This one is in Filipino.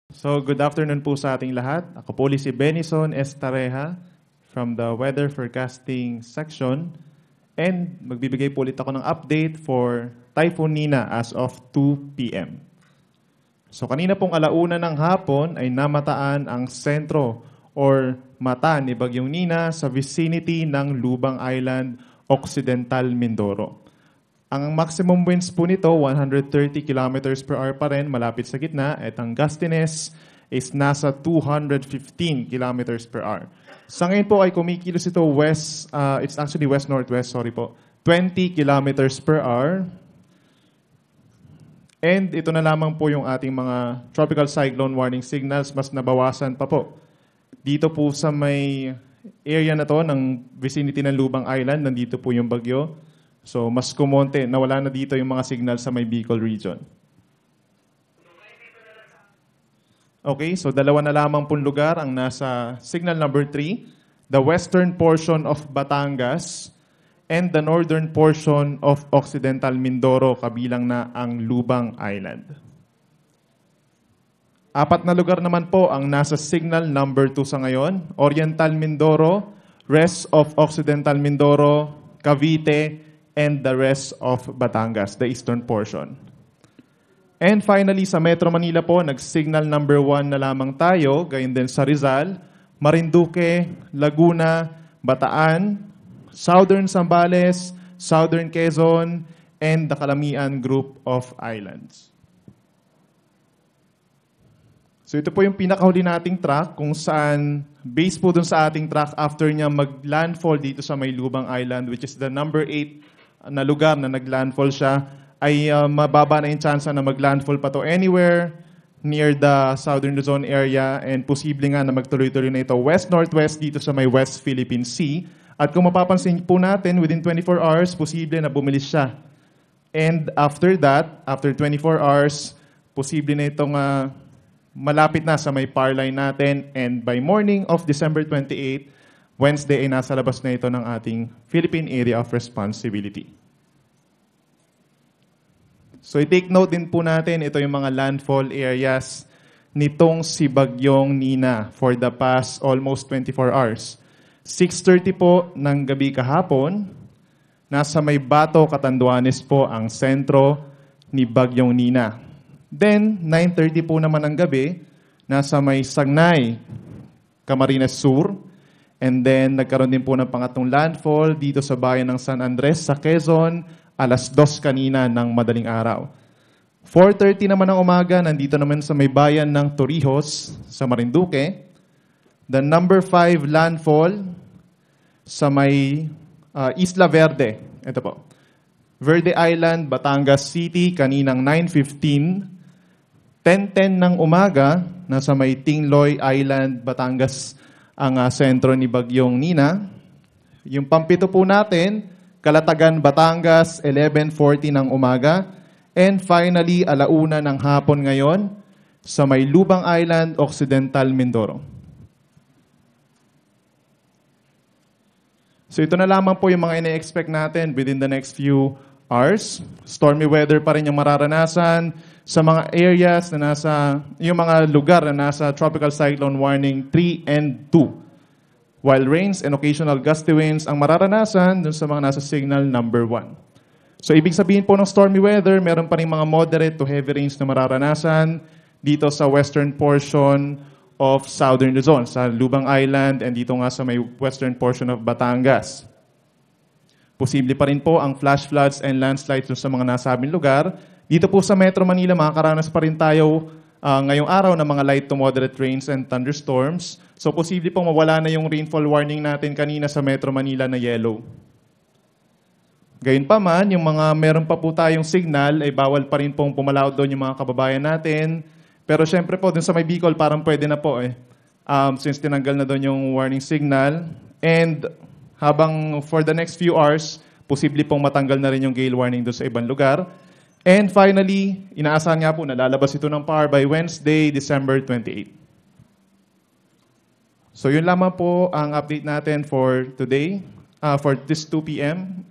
So, good afternoon po sa ating lahat. Ako po si Benison Estareja from the Weather Forecasting Section. And magbibigay po ulit ako ng update for Typhoon Nina as of 2 p.m. So, kanina pong alauna ng hapon ay namataan ang sentro or mata ni Bagyong Nina sa vicinity ng Lubang Island, Occidental Mindoro. Ang maximum winds po nito, 130 kilometers per hour pa rin, malapit sa gitna. At ang gustiness is nasa 215 kilometers per hour. Sa ngayon po ay kumikilos ito west, it's actually west-northwest, sorry po, 20 kilometers per hour. And ito na lamang po yung ating mga tropical cyclone warning signals, mas nabawasan pa po. Dito po sa may area na to ng vicinity ng Lubang Island, nandito po yung bagyo. So, mas kumonte, nawala na dito yung mga signal sa may Bicol region. Okay, so dalawa na lamang pong lugar ang nasa signal number 3, the western portion of Batangas and the northern portion of Occidental Mindoro, kabilang na ang Lubang Island. 4 na lugar naman po ang nasa signal number 2 sa ngayon, Oriental Mindoro, rest of Occidental Mindoro, Cavite, and the rest of Batangas, the eastern portion. And finally, sa Metro Manila po, nag-signal number 1 na lamang tayo, gayon din sa Rizal, Marinduque, Laguna, Bataan, Southern Zambales, Southern Quezon, and the Calamian Group of Islands. So ito po yung pinakahuli nating track kung saan, based po dun sa ating track after niya mag-landfall dito sa may Lubang Island, which is the number 8 na lugar na nag-landfall siya, ay mababa na yung chance na mag-landfall pa to anywhere near the Southern Luzon area, and posible nga na magtuloy-tuloy na ito west-northwest dito sa may West Philippine Sea. At kung mapapansin po natin, within 24 hours, posible na bumilis siya. And after that, after 24 hours, posible na itong malapit na sa may power line natin, and by morning of December 28, Wednesday ay nasa labas na ito ng ating Philippine Area of Responsibility. So i-take note din po natin, ito yung mga landfall areas nitong si Bagyong Nina for the past almost 24 hours. 6:30 po ng gabi kahapon, nasa may Bato, Catanduanes po ang sentro ni Bagyong Nina. Then, 9:30 po naman ng gabi, nasa may Sagnay, Camarines Sur. And then, nagkaroon din po ng pangatlong landfall dito sa bayan ng San Andres sa Quezon, alas 2 kanina ng madaling araw. 4:30 naman ng umaga, nandito naman sa may bayan ng Torrijos sa Marinduque. The number 5 landfall sa may Isla Verde. Ito po. Verde Island, Batangas City, kaninang 9:15. 10:10 ng umaga, nasa may Tingloy Island, Batangas, ang sentro ni Bagyong Nina. Yung pampito po natin, Calatagan, Batangas, 11:40 ng umaga. And finally, alauna ng hapon ngayon, sa may Lubang Island, Occidental Mindoro. So ito na lamang po yung mga ina-expect natin within the next few hours. Stormy weather pa rin yung mararanasan sa mga areas na nasa, yung mga lugar na nasa Tropical Cyclone Warning 3 and 2. While rains and occasional gusty winds ang mararanasan dun sa mga nasa signal number 1. So ibig sabihin po ng stormy weather, meron pa rin mga moderate to heavy rains na mararanasan dito sa western portion of Southern Luzon, sa Lubang Island, and dito nga sa may western portion of Batangas. Posible pa rin po ang flash floods and landslides sa mga nasabing lugar. Dito po sa Metro Manila, makakaranas pa rin tayo ngayong araw ng mga light to moderate rains and thunderstorms. So posible pong mawala na yung rainfall warning natin kanina sa Metro Manila na yellow. Gayunpaman, yung mga meron pa po tayong signal, ay bawal pa rin pong pumalaot doon yung mga kababayan natin. Pero syempre po, dun sa may Bicol, parang pwede na po since tinanggal na doon yung warning signal. And habang for the next few hours, posible pong matanggal na rin yung gale warning doon sa ibang lugar. And finally, inaasahan nga po na lalabas ito ng PAR by Wednesday, December 28. So yun lamang po ang update natin for today, for this 2 p.m.